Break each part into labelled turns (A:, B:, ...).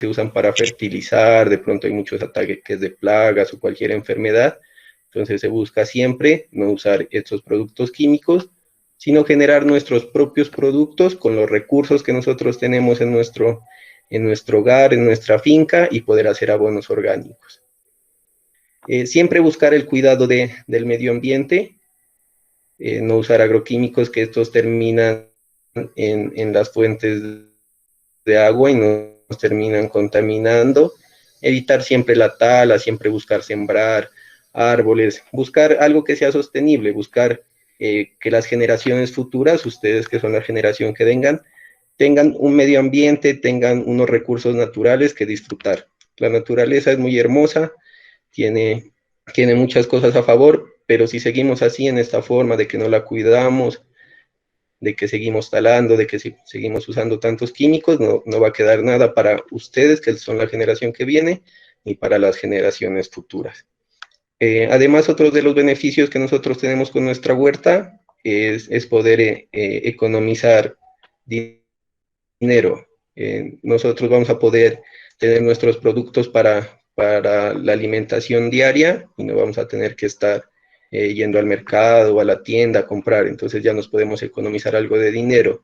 A: se usan para fertilizar, de pronto hay muchos ataques de plagas o cualquier enfermedad, entonces se busca siempre no usar estos productos químicos, sino generar nuestros propios productos con los recursos que nosotros tenemos en nuestro hogar, en nuestra finca, y poder hacer abonos orgánicos. Siempre buscar el cuidado del medio ambiente, no usar agroquímicos, que estos terminan en las fuentes de agua y nos terminan contaminando. Evitar siempre la tala, siempre buscar sembrar árboles, buscar algo que sea sostenible, buscar que las generaciones futuras, ustedes que son la generación que vengan, tengan un medio ambiente, tengan unos recursos naturales que disfrutar. La naturaleza es muy hermosa, tiene muchas cosas a favor, pero si seguimos así en esta forma de que no la cuidamos, de que seguimos talando, de que seguimos usando tantos químicos, no va a quedar nada para ustedes, que son la generación que viene, ni para las generaciones futuras. Además, otro de los beneficios que nosotros tenemos con nuestra huerta es poder economizar dinero. Nosotros vamos a poder tener nuestros productos para la alimentación diaria y no vamos a tener que estar yendo al mercado o a la tienda a comprar, entonces ya nos podemos economizar algo de dinero.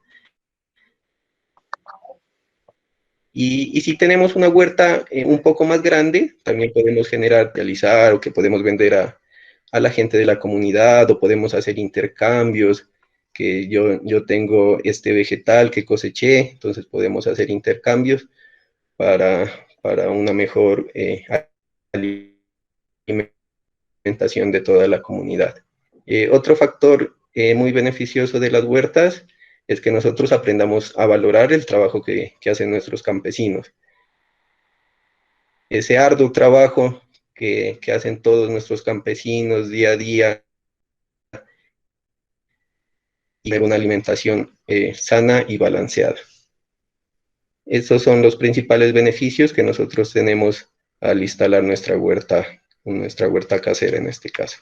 A: Y si tenemos una huerta un poco más grande, también podemos realizar o que podemos vender a la gente de la comunidad, o podemos hacer intercambios, que yo tengo este vegetal que coseché, entonces podemos hacer intercambios para una mejor alimentación de toda la comunidad. Otro factor muy beneficioso de las huertas es que nosotros aprendamos a valorar el trabajo que hacen nuestros campesinos. Ese arduo trabajo que hacen todos nuestros campesinos día a día, y tener una alimentación sana y balanceada. Esos son los principales beneficios que nosotros tenemos al instalar nuestra huerta casera en este caso.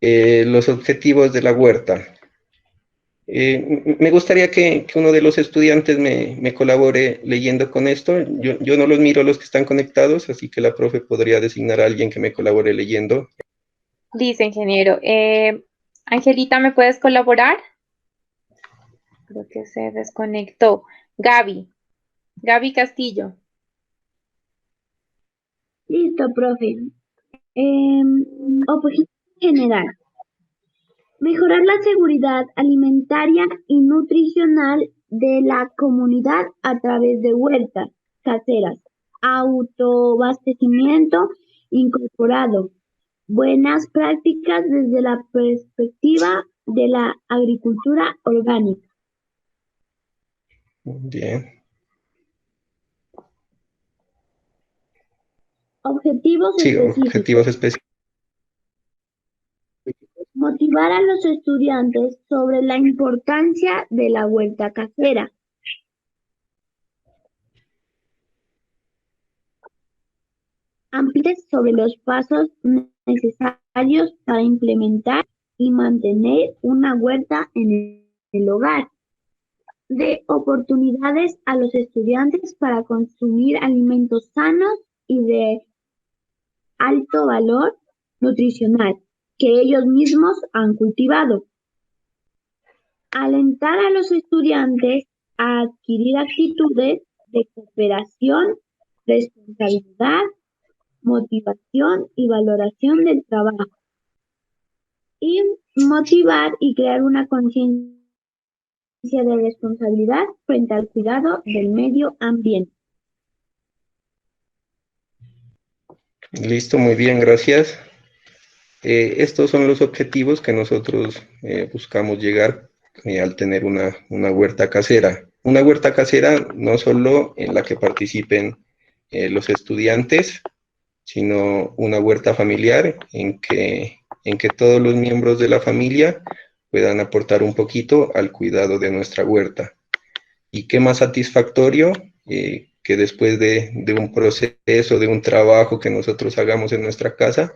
A: Los objetivos de la huerta. Me gustaría que uno de los estudiantes me colabore leyendo con esto. Yo no los miro los que están conectados, así que la profe podría designar a alguien que me colabore leyendo.
B: Listo, ingeniero. Angelita, ¿me puedes colaborar? Creo que se desconectó. Gaby Castillo.
C: Listo, profe. Objetivo general. Mejorar la seguridad alimentaria y nutricional de la comunidad a través de huertas caseras, autoabastecimiento incorporado, buenas prácticas desde la perspectiva de la agricultura orgánica.
A: Bien.
C: Objetivos específicos.
A: Objetivos específicos.
C: Motivar a los estudiantes sobre la importancia de la huerta casera. Ampliar sobre los pasos necesarios para implementar y mantener una huerta en el hogar. De oportunidades a los estudiantes para consumir alimentos sanos y de alto valor nutricional que ellos mismos han cultivado. Alentar a los estudiantes a adquirir actitudes de cooperación, responsabilidad, motivación y valoración del trabajo. Y motivar y crear una conciencia de responsabilidad frente al cuidado del medio ambiente.
A: Listo, muy bien, gracias. Estos son los objetivos que nosotros buscamos llegar al tener una huerta casera. Una huerta casera no solo en la que participen los estudiantes, sino una huerta familiar en que todos los miembros de la familia puedan aportar un poquito al cuidado de nuestra huerta. Y qué más satisfactorio que después de un proceso, de un trabajo que nosotros hagamos en nuestra casa,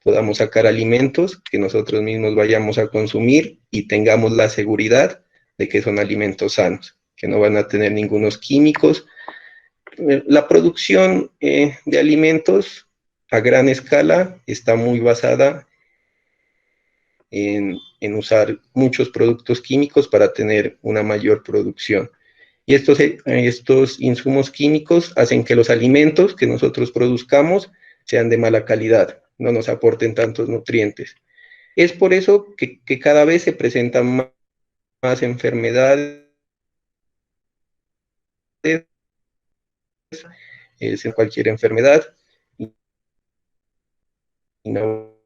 A: podamos sacar alimentos que nosotros mismos vayamos a consumir y tengamos la seguridad de que son alimentos sanos, que no van a tener ningunos químicos La producción de alimentos a gran escala está muy basada en usar muchos productos químicos para tener una mayor producción. Y estos insumos químicos hacen que los alimentos que nosotros produzcamos sean de mala calidad, no nos aporten tantos nutrientes. Es por eso que cada vez se presentan más enfermedades, en cualquier enfermedad, y no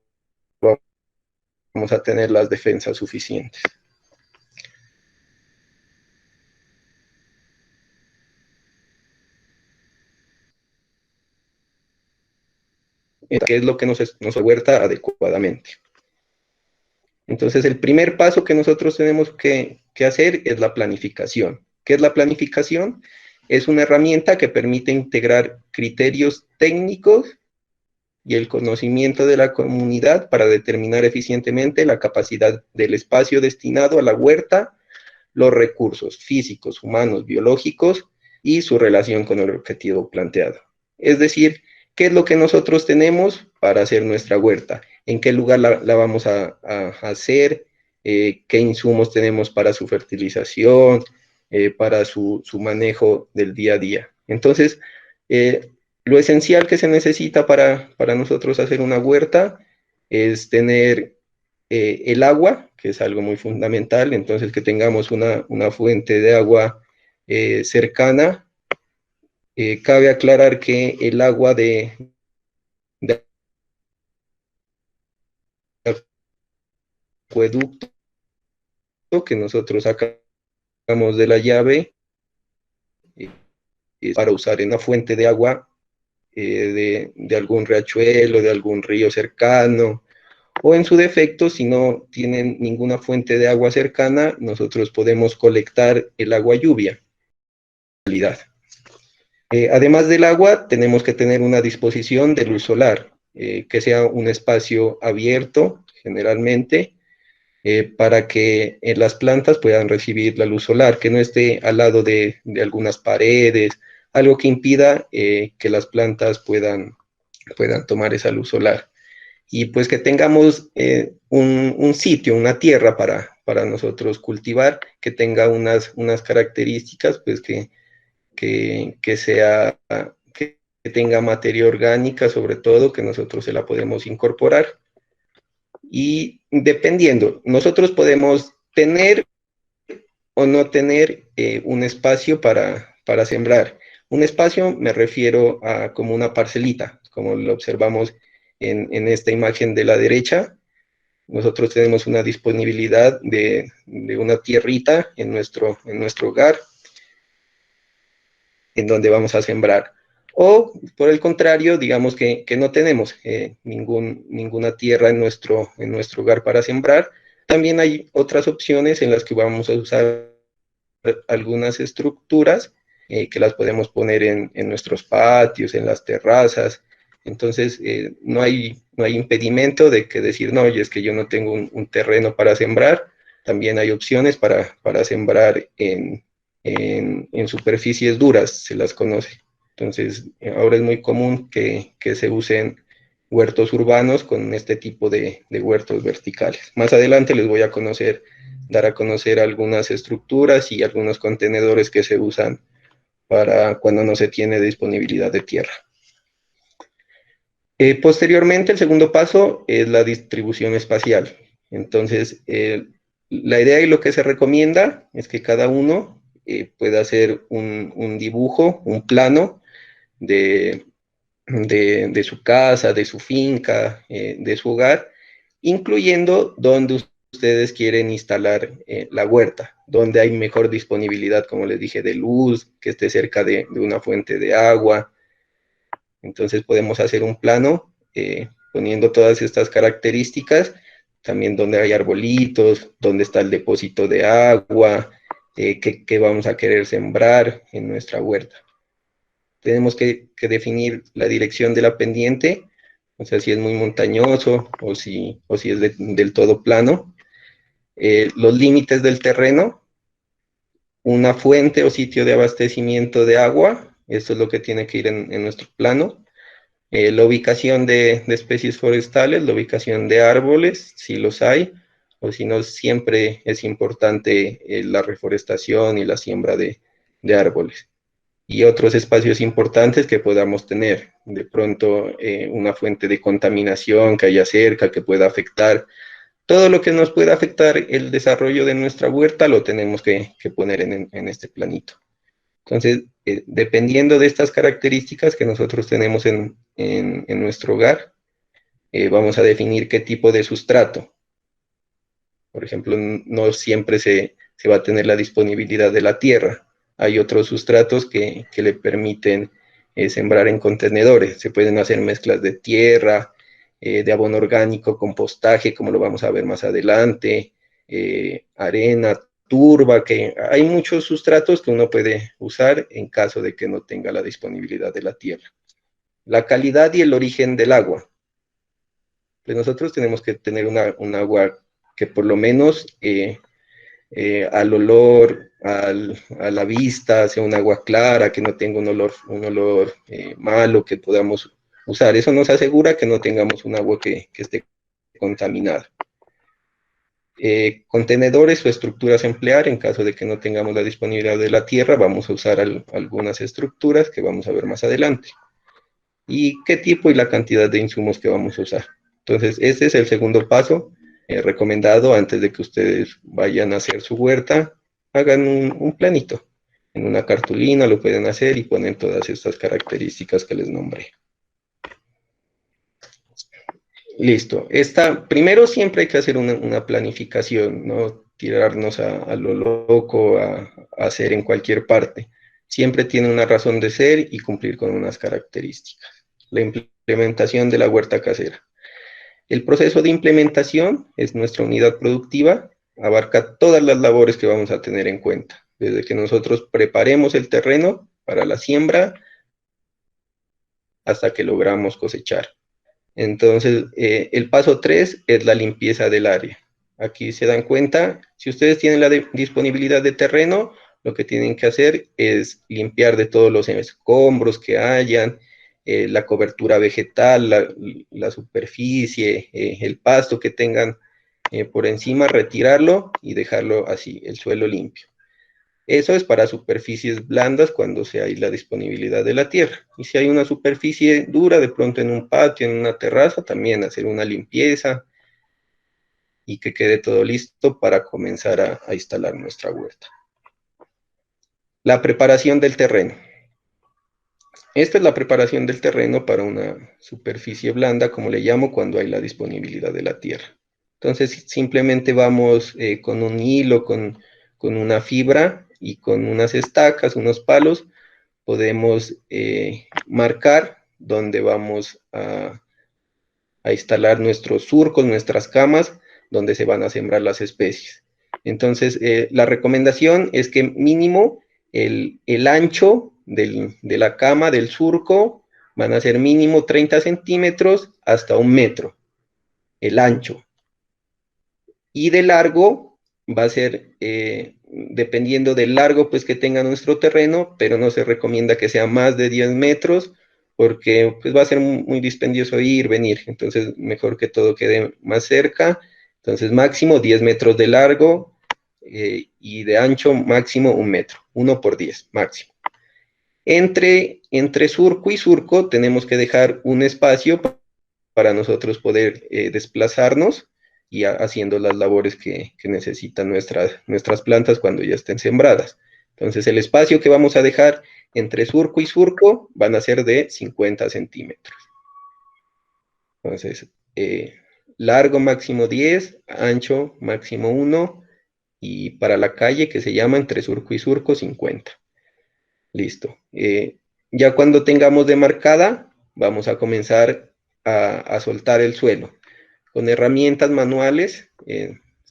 A: vamos a tener las defensas suficientes. ¿Qué es lo que nos huerta adecuadamente? Entonces, el primer paso que nosotros tenemos que hacer es la planificación. ¿Qué es la planificación? Es una herramienta que permite integrar criterios técnicos y el conocimiento de la comunidad para determinar eficientemente la capacidad del espacio destinado a la huerta, los recursos físicos, humanos, biológicos y su relación con el objetivo planteado. Es decir, ¿qué es lo que nosotros tenemos para hacer nuestra huerta? ¿En qué lugar la vamos a hacer? ¿Qué insumos tenemos para su fertilización? Para su manejo del día a día. Entonces, lo esencial que se necesita para nosotros hacer una huerta es tener el agua, que es algo muy fundamental, entonces que tengamos una fuente de agua cercana. Cabe aclarar que el agua de acueducto que nosotros sacamos de la llave para usar en una fuente de agua de algún riachuelo, de algún río cercano, o en su defecto, si no tienen ninguna fuente de agua cercana, nosotros podemos colectar el agua lluvia. Además del agua, tenemos que tener una disposición de luz solar, que sea un espacio abierto, generalmente, para que las plantas puedan recibir la luz solar, que no esté al lado de algunas paredes, algo que impida que las plantas puedan tomar esa luz solar. Y pues que tengamos un sitio, una tierra para nosotros cultivar, que tenga unas características, pues que tenga materia orgánica, sobre todo, que nosotros se la podemos incorporar. Y dependiendo, nosotros podemos tener o no tener un espacio para sembrar. Un espacio me refiero a como una parcelita, como lo observamos en esta imagen de la derecha. Nosotros tenemos una disponibilidad de una tierrita en nuestro hogar, en donde vamos a sembrar. O, por el contrario, digamos que no tenemos ninguna tierra en nuestro hogar para sembrar. También hay otras opciones en las que vamos a usar algunas estructuras que las podemos poner en nuestros patios, en las terrazas. Entonces, no hay impedimento de que decir, no, y es que yo no tengo un terreno para sembrar. También hay opciones para sembrar en superficies duras, se las conoce. Entonces, ahora es muy común que se usen huertos urbanos con este tipo de huertos verticales. Más adelante les voy a dar a conocer algunas estructuras y algunos contenedores que se usan para cuando no se tiene disponibilidad de tierra. Posteriormente, el segundo paso es la distribución espacial. Entonces, la idea y lo que se recomienda es que cada uno pueda hacer un dibujo, un plano de su casa, de su finca, de su hogar, incluyendo dónde ustedes quieren instalar la huerta, donde hay mejor disponibilidad, como les dije, de luz, que esté cerca de una fuente de agua. Entonces podemos hacer un plano poniendo todas estas características, también donde hay arbolitos, donde está el depósito de agua, qué vamos a querer sembrar en nuestra huerta. Tenemos que definir la dirección de la pendiente, o sea, si es muy montañoso o si es del todo plano. Los límites del terreno, una fuente o sitio de abastecimiento de agua, Esto es lo que tiene que ir en nuestro plano. La ubicación de especies forestales, la ubicación de árboles, si los hay, o si no, siempre es importante la reforestación y la siembra de árboles. Y otros espacios importantes que podamos tener, de pronto una fuente de contaminación que haya cerca, que pueda afectar. Todo lo que nos pueda afectar el desarrollo de nuestra huerta lo tenemos que poner en este planito. Entonces, dependiendo de estas características que nosotros tenemos en nuestro hogar, vamos a definir qué tipo de sustrato. Por ejemplo, no siempre se va a tener la disponibilidad de la tierra. Hay otros sustratos que le permiten sembrar en contenedores. Se pueden hacer mezclas de tierra, de abono orgánico, compostaje, como lo vamos a ver más adelante, arena, turba, que hay muchos sustratos que uno puede usar en caso de que no tenga la disponibilidad de la tierra. La calidad y el origen del agua. Pues nosotros tenemos que tener un agua que por lo menos al olor, a la vista, sea un agua clara, que no tenga un olor malo, que podamos usar. Eso nos asegura que no tengamos un agua que esté contaminada. Contenedores o estructuras a emplear, en caso de que no tengamos la disponibilidad de la tierra, vamos a usar algunas estructuras que vamos a ver más adelante. Y qué tipo y la cantidad de insumos que vamos a usar. Entonces, este es el segundo paso recomendado antes de que ustedes vayan a hacer su huerta. Hagan un planito. En una cartulina lo pueden hacer y ponen todas estas características que les nombré. Listo. Primero siempre hay que hacer una planificación, no tirarnos a lo loco, a hacer en cualquier parte. Siempre tiene una razón de ser y cumplir con unas características. La implementación de la huerta casera. El proceso de implementación es nuestra unidad productiva, abarca todas las labores que vamos a tener en cuenta, desde que nosotros preparemos el terreno para la siembra hasta que logramos cosechar. Entonces, el paso 3 es la limpieza del área. Aquí se dan cuenta, si ustedes tienen la disponibilidad de terreno, lo que tienen que hacer es limpiar de todos los escombros que hayan, la cobertura vegetal, la superficie, el pasto que tengan por encima, retirarlo y dejarlo así, el suelo limpio. Eso es para superficies blandas cuando se hay la disponibilidad de la tierra. Y si hay una superficie dura, de pronto en un patio, en una terraza, también hacer una limpieza y que quede todo listo para comenzar a instalar nuestra huerta. La preparación del terreno. Esta es la preparación del terreno para una superficie blanda, como le llamo, cuando hay la disponibilidad de la tierra. Entonces, simplemente vamos con un hilo, con una fibra y con unas estacas, unos palos, podemos marcar dónde vamos a instalar nuestros surcos, nuestras camas, donde se van a sembrar las especies. Entonces, la recomendación es que mínimo el ancho de la cama, del surco, van a ser mínimo 30 centímetros hasta 1 metro, el ancho. Y de largo va a ser, dependiendo del largo pues que tenga nuestro terreno, pero no se recomienda que sea más de 10 metros, porque pues va a ser muy dispendioso ir, venir, entonces mejor que todo quede más cerca. Entonces máximo 10 metros de largo y de ancho máximo 1 metro, 1 por 10 máximo. Entre surco y surco tenemos que dejar un espacio para nosotros poder desplazarnos y haciendo las labores que necesitan nuestras plantas cuando ya estén sembradas. Entonces el espacio que vamos a dejar entre surco y surco van a ser de 50 centímetros. Entonces, largo máximo 10, ancho máximo 1, y para la calle que se llama entre surco y surco 50. Listo. Ya cuando tengamos demarcada, vamos a comenzar a soltar el suelo. Con herramientas manuales,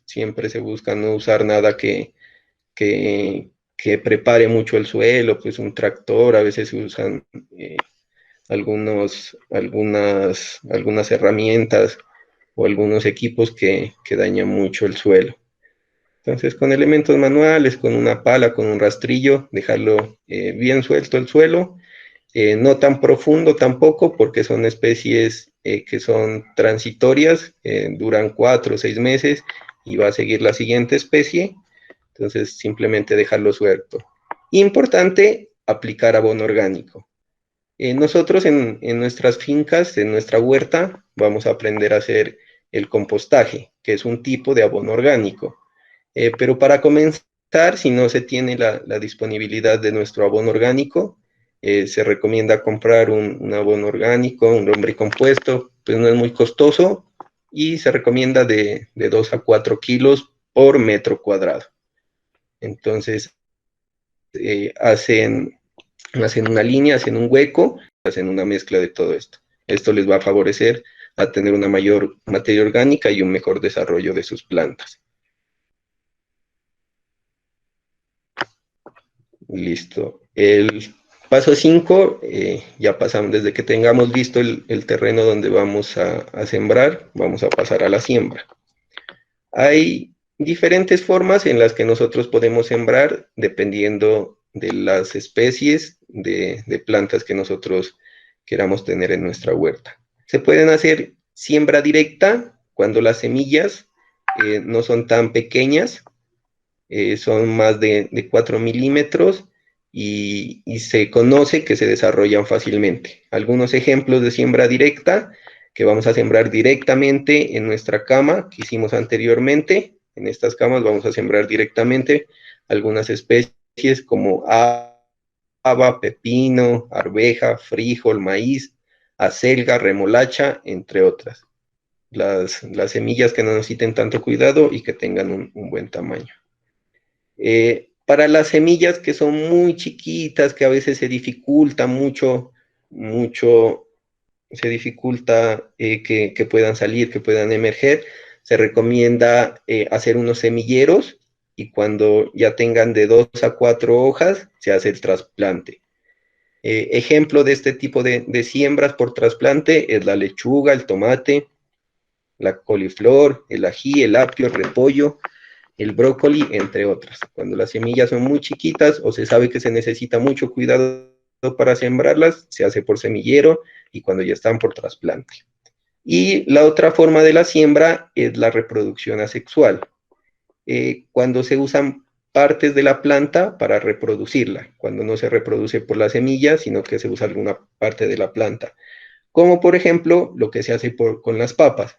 A: siempre se busca no usar nada que prepare mucho el suelo, pues un tractor, a veces se usan algunas herramientas o algunos equipos que dañan mucho el suelo. Entonces, con elementos manuales, con una pala, con un rastrillo, dejarlo bien suelto el suelo no tan profundo tampoco, porque son especies que son transitorias, duran 4 o 6 meses y va a seguir la siguiente especie, entonces simplemente dejarlo suelto. Importante, aplicar abono orgánico. Nosotros en nuestras fincas, en nuestra huerta, vamos a aprender a hacer el compostaje, que es un tipo de abono orgánico. Pero para comenzar, si no se tiene la disponibilidad de nuestro abono orgánico, se recomienda comprar un abono orgánico, un lombricompuesto, pues no es muy costoso y se recomienda de 2 a 4 kilos por metro cuadrado. Entonces, hacen una línea, hacen un hueco, hacen una mezcla de todo esto. Esto les va a favorecer a tener una mayor materia orgánica y un mejor desarrollo de sus plantas. Listo. El paso 5, ya pasamos, desde que tengamos visto el terreno donde vamos a sembrar, vamos a pasar a la siembra. Hay diferentes formas en las que nosotros podemos sembrar dependiendo de las especies de plantas que nosotros queramos tener en nuestra huerta. Se pueden hacer siembra directa cuando las semillas no son tan pequeñas, son más de 4 milímetros y se conoce que se desarrollan fácilmente. Algunos ejemplos de siembra directa que vamos a sembrar directamente en nuestra cama que hicimos anteriormente. En estas camas vamos a sembrar directamente algunas especies como haba, pepino, arveja, frijol, maíz, acelga, remolacha, entre otras. Las semillas que no necesiten tanto cuidado y que tengan un buen tamaño. Para las semillas que son muy chiquitas, que a veces se dificulta mucho, se dificulta que puedan salir, que puedan emerger, se recomienda hacer unos semilleros y cuando ya tengan de 2 a 4 hojas, se hace el trasplante. Ejemplo de este tipo de siembras por trasplante es la lechuga, el tomate, la coliflor, el ají, el apio, el repollo, el brócoli, entre otras. Cuando las semillas son muy chiquitas o se sabe que se necesita mucho cuidado para sembrarlas, se hace por semillero y cuando ya están por trasplante. Y la otra forma de la siembra es la reproducción asexual. Cuando se usan partes de la planta para reproducirla, cuando no se reproduce por la semilla, sino que se usa alguna parte de la planta. Como por ejemplo lo que se hace con las papas.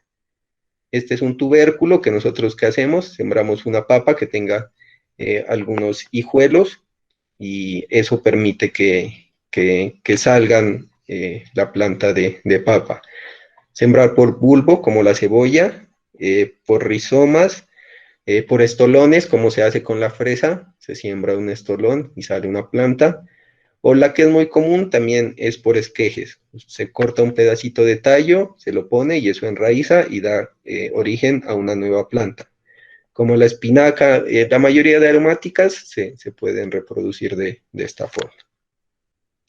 A: Este es un tubérculo que nosotros ¿qué hacemos? Sembramos una papa que tenga algunos hijuelos y eso permite que salgan la planta de papa. Sembrar por bulbo, como la cebolla, por rizomas, por estolones, como se hace con la fresa, se siembra un estolón y sale una planta. O la que es muy común también es por esquejes. Se corta un pedacito de tallo, se lo pone y eso enraiza y da origen a una nueva planta. Como la espinaca, la mayoría de aromáticas se pueden reproducir de esta forma.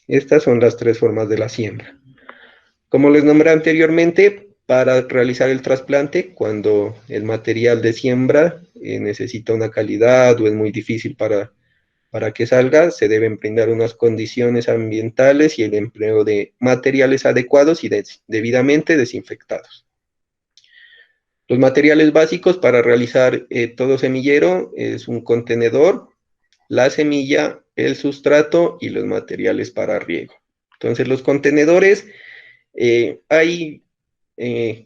A: Estas son las 3 formas de la siembra. Como les nombré anteriormente, para realizar el trasplante, cuando el material de siembra necesita una calidad o es muy difícil para que salga, se deben brindar unas condiciones ambientales y el empleo de materiales adecuados y debidamente desinfectados. Los materiales básicos para realizar todo semillero es un contenedor, la semilla, el sustrato y los materiales para riego. Entonces los contenedores, hay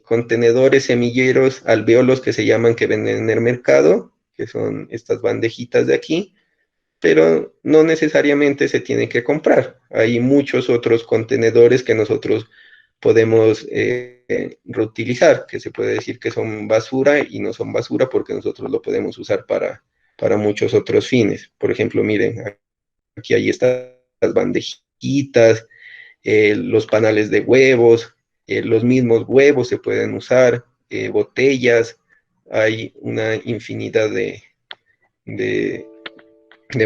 A: contenedores semilleros alvéolos que se llaman, que venden en el mercado, que son estas bandejitas de aquí, pero no necesariamente se tiene que comprar. Hay muchos otros contenedores que nosotros podemos reutilizar, que se puede decir que son basura y no son basura porque nosotros lo podemos usar para muchos otros fines. Por ejemplo, miren, aquí hay estas bandejitas, los panales de huevos, los mismos huevos se pueden usar, botellas, hay una infinidad de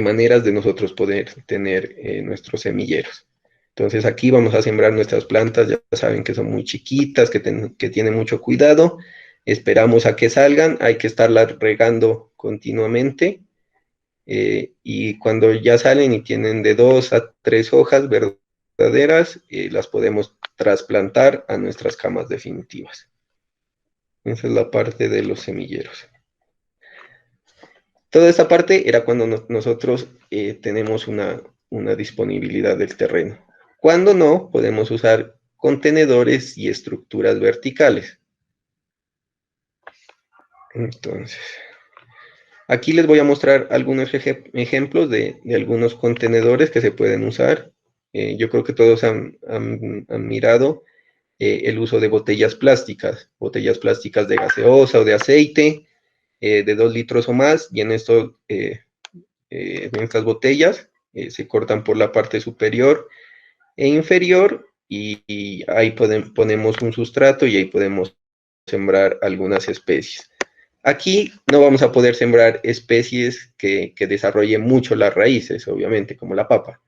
A: maneras de nosotros poder tener nuestros semilleros. Entonces aquí vamos a sembrar nuestras plantas, ya saben que son muy chiquitas, que tienen mucho cuidado, esperamos a que salgan, hay que estarlas regando continuamente, y cuando ya salen y tienen de 2 a 3 hojas, enredaderas, las podemos trasplantar a nuestras camas definitivas. Esa es la parte de los semilleros. Toda esta parte era cuando nosotros tenemos una disponibilidad del terreno. Cuando no, podemos usar contenedores y estructuras verticales. Entonces, aquí les voy a mostrar algunos ejemplos de algunos contenedores que se pueden usar. Yo creo que todos han mirado el uso de botellas plásticas de gaseosa o de aceite, de 2 litros o más, y en estas botellas se cortan por la parte superior e inferior, y ahí ponemos un sustrato y ahí podemos sembrar algunas especies. Aquí no vamos a poder sembrar especies que desarrollen mucho las raíces, obviamente, como la papa.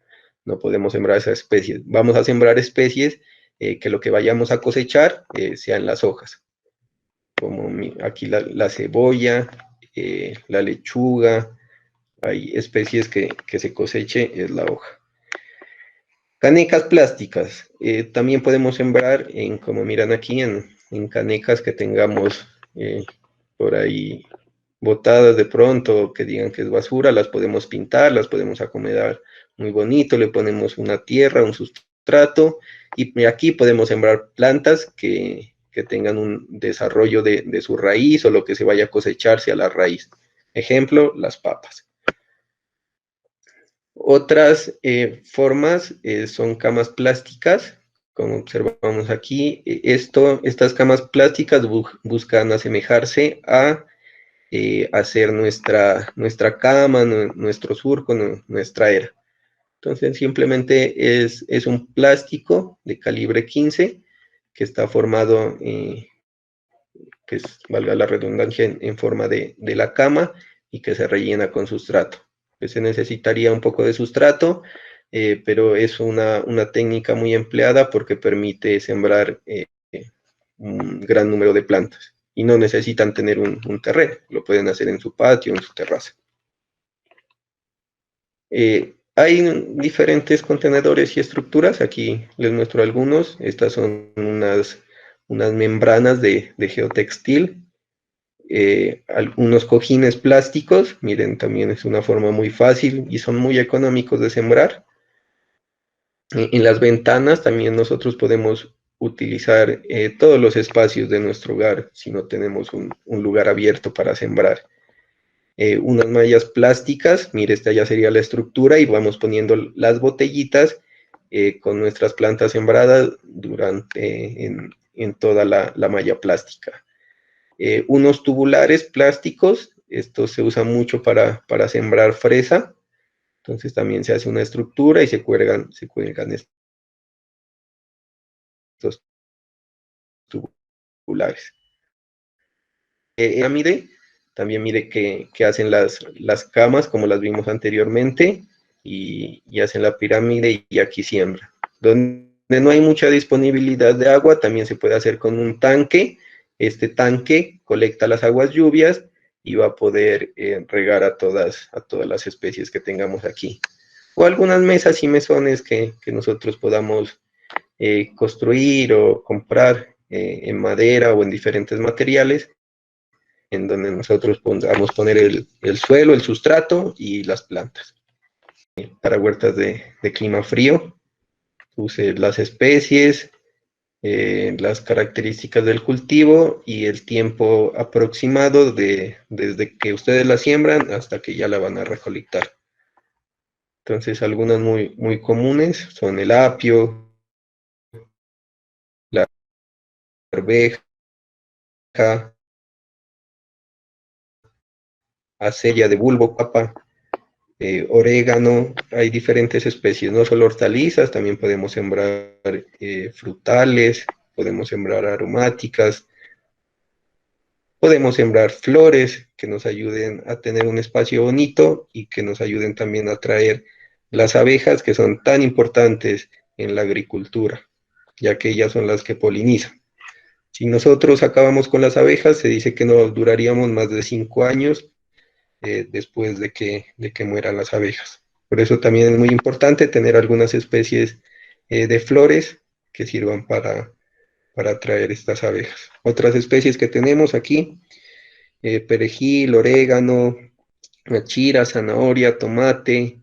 A: No podemos sembrar esas especies. Vamos a sembrar especies que lo que vayamos a cosechar sean las hojas. Como aquí la cebolla, la lechuga, hay especies que se coseche es la hoja. Canecas plásticas. También podemos sembrar, como miran aquí, en canecas que tengamos por ahí botadas de pronto, que digan que es basura, las podemos pintar, las podemos acomodar muy bonito, le ponemos una tierra, un sustrato, y aquí podemos sembrar plantas que tengan un desarrollo de su raíz o lo que se vaya a cosecharse a la raíz. Ejemplo, las papas. Otras formas son camas plásticas, como observamos aquí. Estas camas plásticas buscan asemejarse a hacer nuestra cama, nuestro surco, nuestra era. Entonces simplemente es un plástico de calibre 15 que está formado, que valga la redundancia, en forma de la cama, y que se rellena con sustrato. Pues se necesitaría un poco de sustrato, pero es una técnica muy empleada porque permite sembrar un gran número de plantas y no necesitan tener un terreno, lo pueden hacer en su patio, en su terraza. Hay diferentes contenedores y estructuras, aquí les muestro algunos. Estas son unas membranas de geotextil, algunos cojines plásticos, miren, también es una forma muy fácil y son muy económicos de sembrar. En las ventanas también nosotros podemos utilizar todos los espacios de nuestro hogar si no tenemos un lugar abierto para sembrar. Unas mallas plásticas, mire, esta ya sería la estructura, y vamos poniendo las botellitas con nuestras plantas sembradas en toda la malla plástica. Unos tubulares plásticos, estos se usan mucho para sembrar fresa, entonces también se hace una estructura y se cuelgan estos tubulares. También mire que hacen las camas, como las vimos anteriormente, y hacen la pirámide, y aquí siembra. Donde no hay mucha disponibilidad de agua, también se puede hacer con un tanque. Este tanque colecta las aguas lluvias y va a poder regar a todas las especies que tengamos aquí. O algunas mesas y mesones que nosotros podamos construir o comprar en madera o en diferentes materiales, en donde nosotros podamos poner el suelo, el sustrato y las plantas. Para huertas de clima frío, use las especies, las características del cultivo y el tiempo aproximado desde que ustedes la siembran hasta que ya la van a recolectar. Entonces, algunas muy comunes son el apio, la arveja, acella de bulbo, papa, orégano. Hay diferentes especies, no solo hortalizas, también podemos sembrar frutales, podemos sembrar aromáticas, podemos sembrar flores que nos ayuden a tener un espacio bonito y que nos ayuden también a atraer las abejas, que son tan importantes en la agricultura, ya que ellas son las que polinizan. Si nosotros acabamos con las abejas, se dice que no duraríamos más de 5 años después de que mueran las abejas. Por eso también es muy importante tener algunas especies de flores que sirvan para atraer estas abejas. Otras especies que tenemos aquí, perejil, orégano, chira, zanahoria, tomate,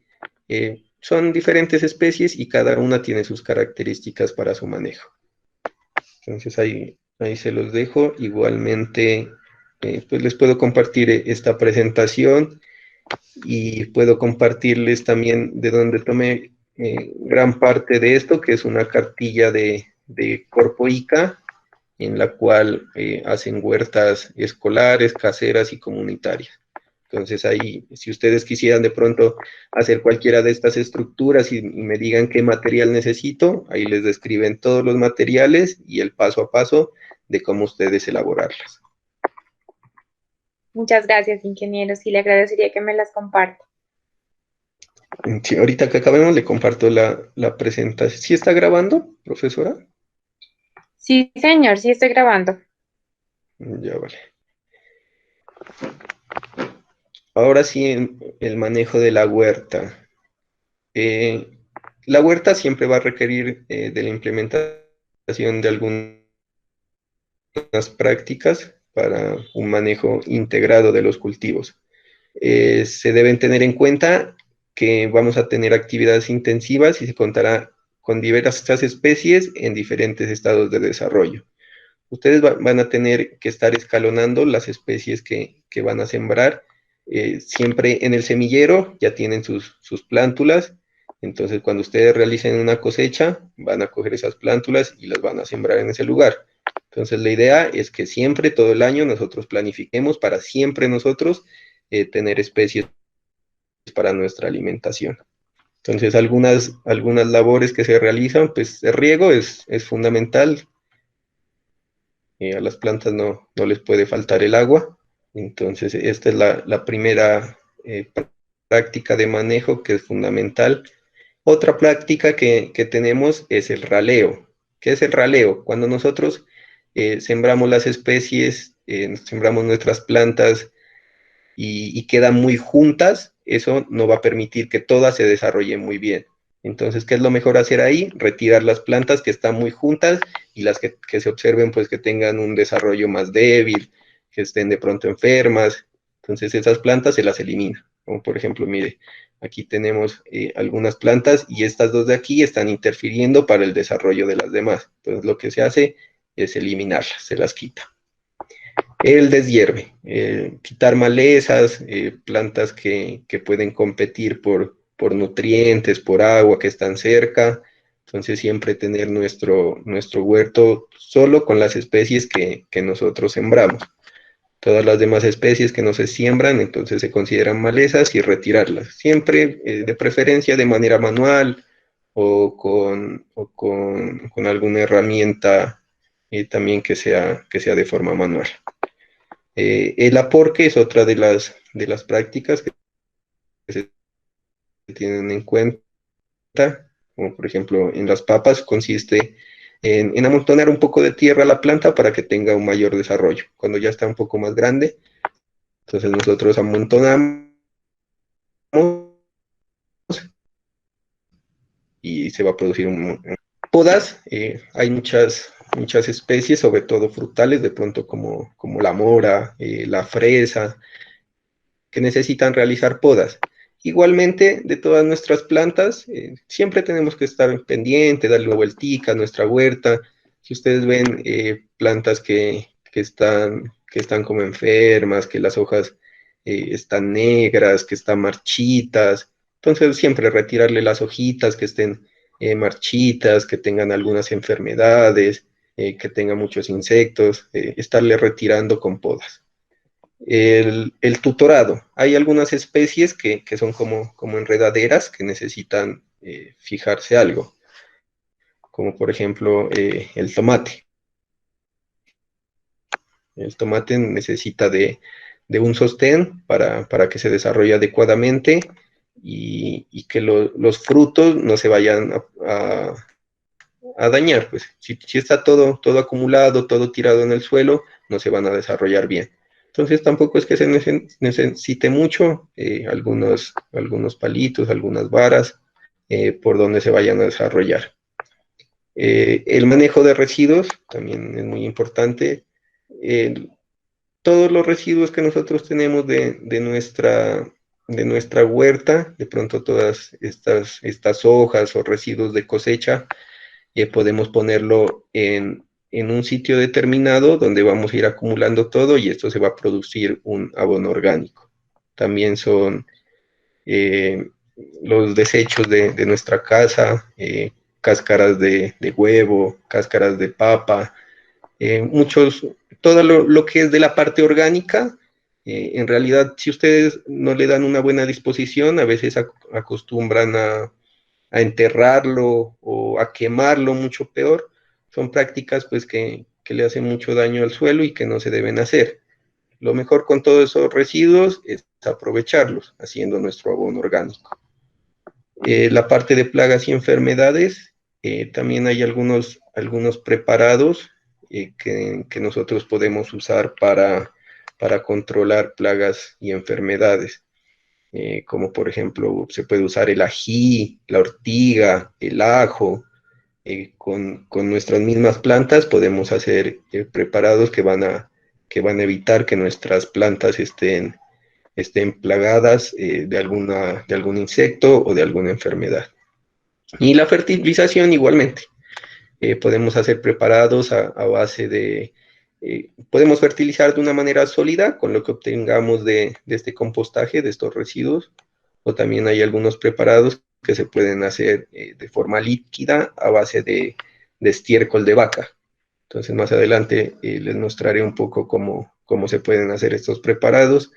A: son diferentes especies y cada una tiene sus características para su manejo. Entonces ahí se los dejo. Igualmente, pues les puedo compartir esta presentación y puedo compartirles también de donde tomé gran parte de esto, que es una cartilla de Corpo ICA, en la cual hacen huertas escolares, caseras y comunitarias. Entonces ahí, si ustedes quisieran de pronto hacer cualquiera de estas estructuras y me digan qué material necesito, ahí les describen todos los materiales y el paso a paso de cómo ustedes elaborarlas.
B: Muchas gracias, ingeniero. Sí, le agradecería que me las comparta.
A: Sí, ahorita que acabemos le comparto la presentación. ¿Sí está grabando, profesora?
B: Sí, señor, sí estoy grabando.
A: Ya vale. Ahora sí, el manejo de la huerta. La huerta siempre va a requerir de la implementación de algunas prácticas para un manejo integrado de los cultivos. Se deben tener en cuenta que vamos a tener actividades intensivas y se contará con diversas especies en diferentes estados de desarrollo. Ustedes van a tener que estar escalonando las especies que van a sembrar. Siempre en el semillero ya tienen sus plántulas, entonces cuando ustedes realicen una cosecha, van a coger esas plántulas y las van a sembrar en ese lugar. Entonces la idea es que siempre, todo el año, nosotros planifiquemos para siempre nosotros tener especies para nuestra alimentación. Entonces algunas labores que se realizan, pues el riego es fundamental. A las plantas no les puede faltar el agua. Entonces, esta es la primera práctica de manejo que es fundamental. Otra práctica que tenemos es el raleo. ¿Qué es el raleo? Cuando nosotros sembramos las especies, sembramos nuestras plantas y quedan muy juntas, eso no va a permitir que todas se desarrollen muy bien. Entonces, ¿qué es lo mejor hacer ahí? Retirar las plantas que están muy juntas y las que se observen, pues que tengan un desarrollo más débil, que estén de pronto enfermas. Entonces, esas plantas se las elimina. Como por ejemplo, mire, aquí tenemos algunas plantas y estas dos de aquí están interfiriendo para el desarrollo de las demás. Entonces, lo que se hace es eliminarlas, se las quita. El deshierve, quitar malezas, plantas que pueden competir por nutrientes, por agua que están cerca. Entonces siempre tener nuestro huerto solo con las especies que nosotros sembramos. Todas las demás especies que no se siembran, entonces se consideran malezas y retirarlas. Siempre de preferencia de manera manual o con alguna herramienta también que sea de forma manual. El aporque es otra de las prácticas que se tienen en cuenta, como por ejemplo en las papas, consiste en amontonar un poco de tierra a la planta para que tenga un mayor desarrollo. Cuando ya está un poco más grande, entonces nosotros amontonamos y se va a producir podas. Hay muchas especies, sobre todo frutales, de pronto como la mora, la fresa, que necesitan realizar podas. Igualmente, de todas nuestras plantas, siempre tenemos que estar pendiente, darle una vueltica a nuestra huerta. Si ustedes ven plantas que están como enfermas, que las hojas están negras, que están marchitas, entonces siempre retirarle las hojitas que estén marchitas, que tengan algunas enfermedades, que tengan muchos insectos, estarle retirando con podas. El tutorado. Hay algunas especies que son como enredaderas que necesitan fijarse algo, como por ejemplo el tomate. El tomate necesita de un sostén para que se desarrolle adecuadamente y que los frutos no se vayan a dañar. Pues si está todo acumulado, todo tirado en el suelo, no se van a desarrollar bien. Entonces tampoco es que se necesite mucho, algunos palitos, algunas varas, por donde se vayan a desarrollar. El manejo de residuos también es muy importante. Todos los residuos que nosotros tenemos de nuestra huerta, de pronto todas estas hojas o residuos de cosecha, podemos ponerlo en un sitio determinado donde vamos a ir acumulando todo y esto se va a producir un abono orgánico. También son los desechos de nuestra casa, cáscaras de huevo, cáscaras de papa, todo lo que es de la parte orgánica. En realidad, si ustedes no le dan una buena disposición, a veces acostumbran a enterrarlo o a quemarlo, mucho peor. Son prácticas pues que le hacen mucho daño al suelo y que no se deben hacer. Lo mejor con todos esos residuos es aprovecharlos, haciendo nuestro abono orgánico. La parte de plagas y enfermedades, también hay algunos preparados que nosotros podemos usar para controlar plagas y enfermedades. Como por ejemplo, se puede usar el ají, la ortiga, el ajo. Con nuestras mismas plantas podemos hacer preparados que van a evitar que nuestras plantas estén plagadas de algún insecto o de alguna enfermedad. Y la fertilización igualmente. Podemos hacer preparados a base de... podemos fertilizar de una manera sólida con lo que obtengamos de este compostaje, de estos residuos, o también hay algunos preparados que se pueden hacer de forma líquida a base de estiércol de vaca. Entonces más adelante les mostraré un poco cómo se pueden hacer estos preparados,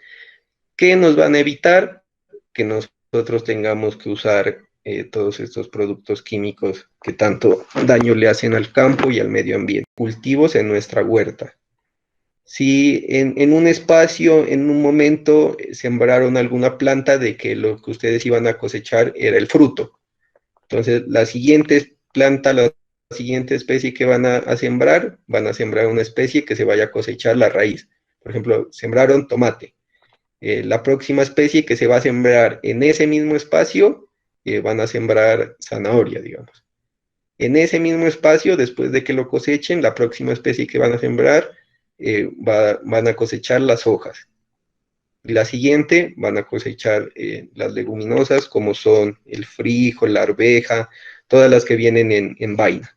A: que nos van a evitar que nosotros tengamos que usar todos estos productos químicos que tanto daño le hacen al campo y al medio ambiente. Cultivos en nuestra huerta. Si en un espacio, en un momento, sembraron alguna planta de que lo que ustedes iban a cosechar era el fruto. Entonces, la siguiente planta, la siguiente especie que van a sembrar una especie que se vaya a cosechar la raíz. Por ejemplo, sembraron tomate. La próxima especie que se va a sembrar en ese mismo espacio, van a sembrar zanahoria, digamos. En ese mismo espacio, después de que lo cosechen, la próxima especie que van a sembrar, van a cosechar las hojas. La siguiente van a cosechar las leguminosas, como son el frijol, la arveja, todas las que vienen en vaina.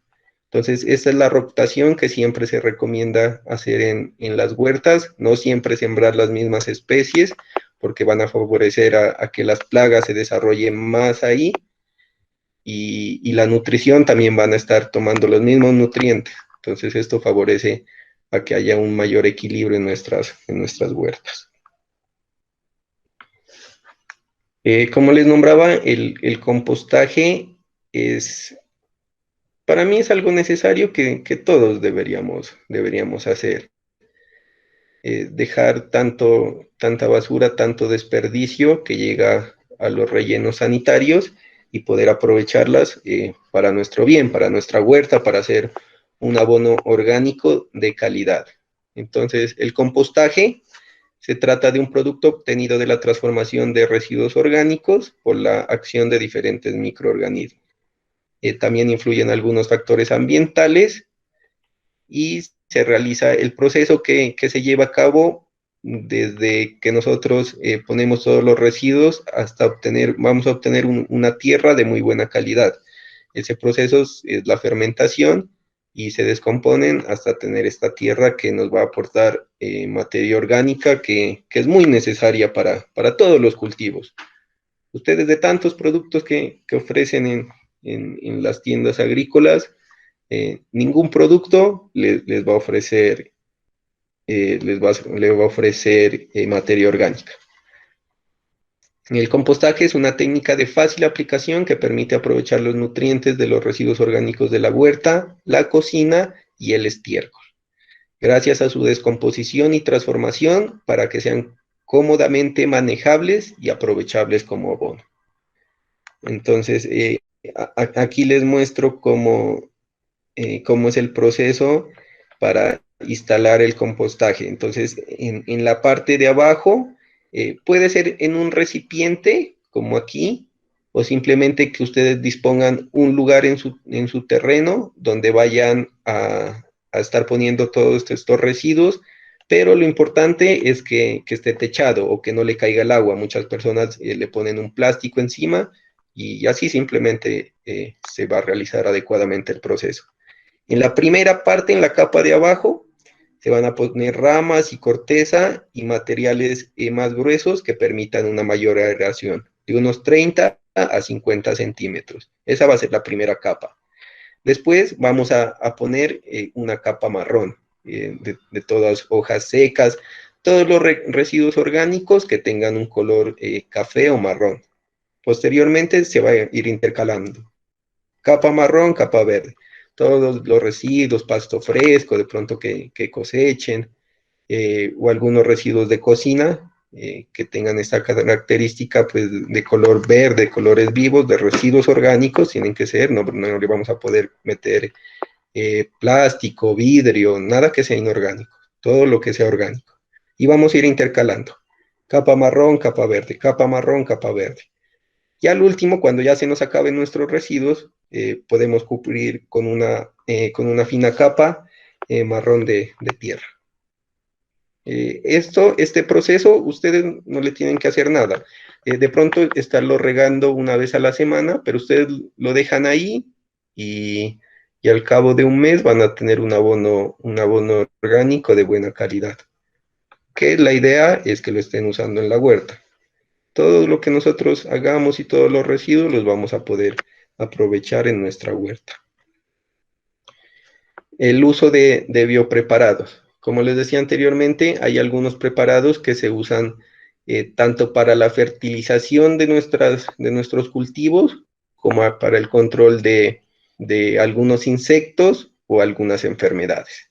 A: Entonces, esta es la rotación que siempre se recomienda hacer en las huertas, no siempre sembrar las mismas especies, porque van a favorecer a que las plagas se desarrollen más ahí, y la nutrición también van a estar tomando los mismos nutrientes. Entonces, esto favorece a que haya un mayor equilibrio en nuestras huertas. Como les nombraba, el compostaje para mí es algo necesario que todos deberíamos hacer. Dejar tanta basura, tanto desperdicio que llega a los rellenos sanitarios y poder aprovecharlas para nuestro bien, para nuestra huerta, para hacer un abono orgánico de calidad. Entonces, el compostaje se trata de un producto obtenido de la transformación de residuos orgánicos por la acción de diferentes microorganismos. También influyen algunos factores ambientales y se realiza el proceso que se lleva a cabo desde que nosotros ponemos todos los residuos hasta vamos a obtener una tierra de muy buena calidad. Ese proceso es la fermentación y se descomponen hasta tener esta tierra que nos va a aportar materia orgánica que es muy necesaria para todos los cultivos. Ustedes, de tantos productos que ofrecen en las tiendas agrícolas, ningún producto les va a ofrecer materia orgánica. El compostaje es una técnica de fácil aplicación que permite aprovechar los nutrientes de los residuos orgánicos de la huerta, la cocina y el estiércol, gracias a su descomposición y transformación para que sean cómodamente manejables y aprovechables como abono. Entonces, aquí les muestro cómo es el proceso para instalar el compostaje. Entonces, en la parte de abajo, puede ser en un recipiente, como aquí, o simplemente que ustedes dispongan un lugar en su terreno donde vayan a estar poniendo todos estos residuos, pero lo importante es que esté techado o que no le caiga el agua. Muchas personas le ponen un plástico encima y así simplemente se va a realizar adecuadamente el proceso. En la primera parte, en la capa de abajo, se van a poner ramas y corteza y materiales más gruesos que permitan una mayor aeración, de unos 30 a 50 centímetros. Esa va a ser la primera capa. Después vamos a poner una capa marrón de todas hojas secas, todos los residuos orgánicos que tengan un color café o marrón. Posteriormente se va a ir intercalando. Capa marrón, capa verde. Todos los residuos, pasto fresco, de pronto que cosechen, o algunos residuos de cocina que tengan esta característica pues, de color verde, colores vivos, de residuos orgánicos, tienen que ser, no le vamos a poder meter plástico, vidrio, nada que sea inorgánico, todo lo que sea orgánico. Y vamos a ir intercalando, capa marrón, capa verde, capa marrón, capa verde. Y al último, cuando ya se nos acaben nuestros residuos, podemos cubrir con una fina capa marrón de tierra. Este proceso, ustedes no le tienen que hacer nada. De pronto estarlo regando una vez a la semana, pero ustedes lo dejan ahí y al cabo de un mes van a tener un abono orgánico de buena calidad. Que la idea es que lo estén usando en la huerta. Todo lo que nosotros hagamos y todos los residuos los vamos a poder aprovechar en nuestra huerta. El uso de biopreparados. Como les decía anteriormente, hay algunos preparados que se usan tanto para la fertilización de nuestros cultivos como para el control de algunos insectos o algunas enfermedades.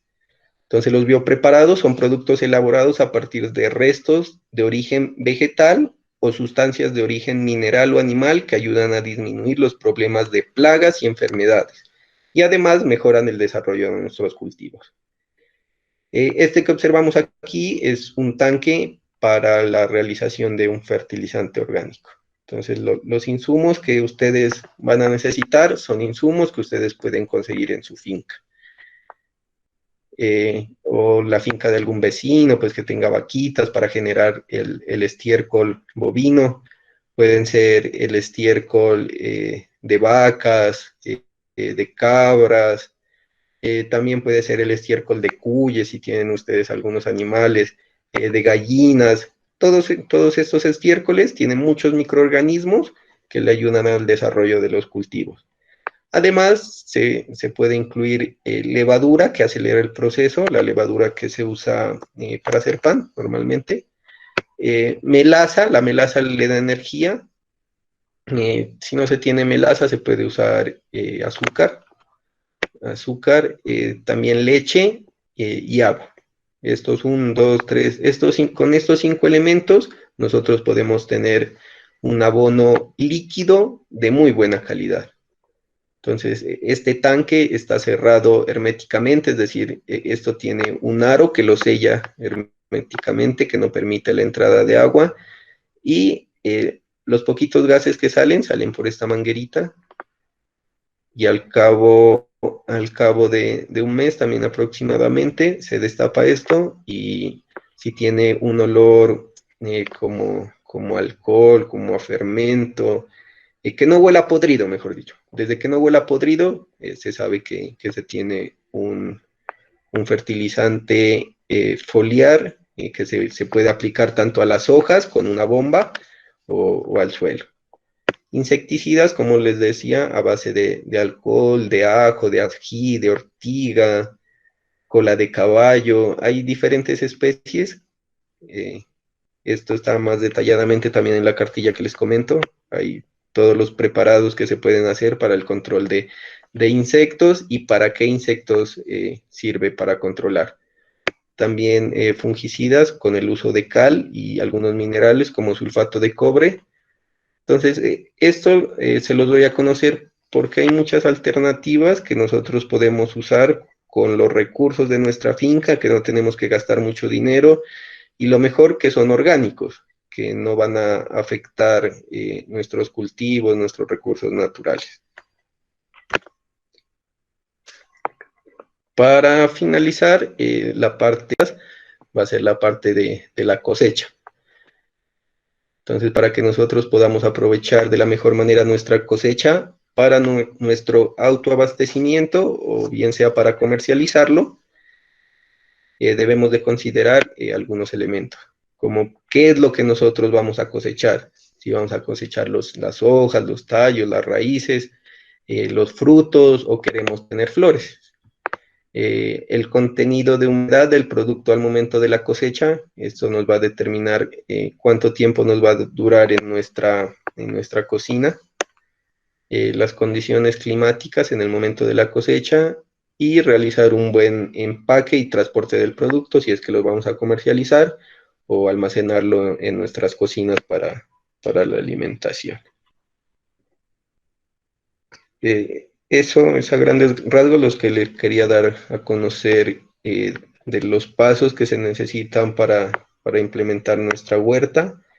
A: Entonces, los biopreparados son productos elaborados a partir de restos de origen vegetal o sustancias de origen mineral o animal que ayudan a disminuir los problemas de plagas y enfermedades y además mejoran el desarrollo de nuestros cultivos. Este que observamos aquí es un tanque para la realización de un fertilizante orgánico. Entonces, los insumos que ustedes van a necesitar son insumos que ustedes pueden conseguir en su finca. O la finca de algún vecino, pues que tenga vaquitas para generar el estiércol bovino. Pueden ser el estiércol de vacas, de cabras, también puede ser el estiércol de cuyes, si tienen ustedes algunos animales, de gallinas. Todos estos estiércoles tienen muchos microorganismos que le ayudan al desarrollo de los cultivos. Además, se puede incluir levadura que acelera el proceso, la levadura que se usa para hacer pan normalmente. Melaza, la melaza le da energía. Si no se tiene melaza, se puede usar azúcar, también leche y agua. Estos 1, 2, 3, con estos 5 elementos nosotros podemos tener un abono líquido de muy buena calidad. Entonces, este tanque está cerrado herméticamente, es decir, esto tiene un aro que lo sella herméticamente, que no permite la entrada de agua, y los poquitos gases que salen por esta manguerita, y al cabo de un mes también aproximadamente se destapa esto, y si tiene un olor como alcohol, como a fermento, que no huela podrido, mejor dicho. Desde que no huela podrido, se sabe que se tiene un fertilizante foliar que se puede aplicar tanto a las hojas con una bomba o al suelo. Insecticidas, como les decía, a base de alcohol, de ajo, de ají, de ortiga, cola de caballo. Hay diferentes especies. Esto está más detalladamente también en la cartilla que les comento. Hay todos los preparados que se pueden hacer para el control de insectos y para qué insectos sirve para controlar. También fungicidas con el uso de cal y algunos minerales como sulfato de cobre. Entonces, esto se los doy a conocer porque hay muchas alternativas que nosotros podemos usar con los recursos de nuestra finca, que no tenemos que gastar mucho dinero, y lo mejor que son orgánicos, que no van a afectar nuestros cultivos, nuestros recursos naturales. Para finalizar, la parte va a ser la parte de la cosecha. Entonces, para que nosotros podamos aprovechar de la mejor manera nuestra cosecha para nuestro autoabastecimiento, o bien sea para comercializarlo, debemos de considerar algunos elementos, como qué es lo que nosotros vamos a cosechar. Si vamos a cosechar las hojas, los tallos, las raíces, los frutos, o queremos tener flores. El contenido de humedad del producto al momento de la cosecha, esto nos va a determinar cuánto tiempo nos va a durar en nuestra cocina, las condiciones climáticas en el momento de la cosecha, y realizar un buen empaque y transporte del producto si es que lo vamos a comercializar, o almacenarlo en nuestras cocinas para la alimentación. Eso es a grandes rasgos los que les quería dar a conocer de los pasos que se necesitan para implementar nuestra huerta.